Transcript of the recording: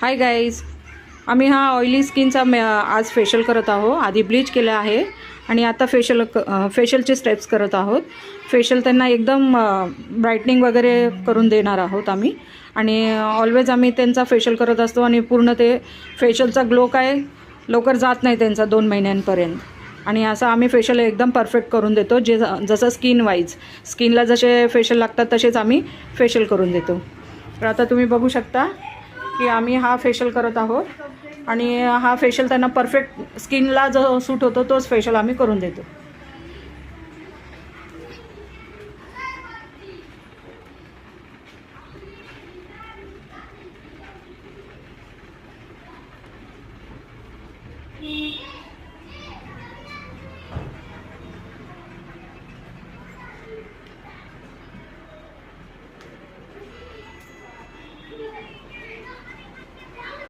Hi guys, आम्ही हा oily स्किनचा आज फेशियल करत आहोत. आधी ब्लीच केलं आहे आणि आता फेशियलचे स्टेप्स करत आहोत. फेशियल त्यांना एकदम ब्राईटनिंग वगैरे करून देणार आहोत आम्ही. आणि ऑलवेज आम्ही त्यांचा फेशियल करत असतो आणि पूर्ण ते फेशियलचा ग्लो काय लवकर जात नाही त्यांचा 2 महिन्यांपर्यंत. आणि असं आम्ही फेशियल एकदम परफेक्ट करून देतो. जसं स्किनला जसे फेशियल लागतात तसेच आम्ही फेशियल करून देतो. तर आता तुम्ही बघू शकता की आम्ही हा फेशियल करत आहोत आणि हा फेशियल त्यांना परफेक्ट स्किनला जो सूट होतो तोच फेशियल आम्ही करून देतो.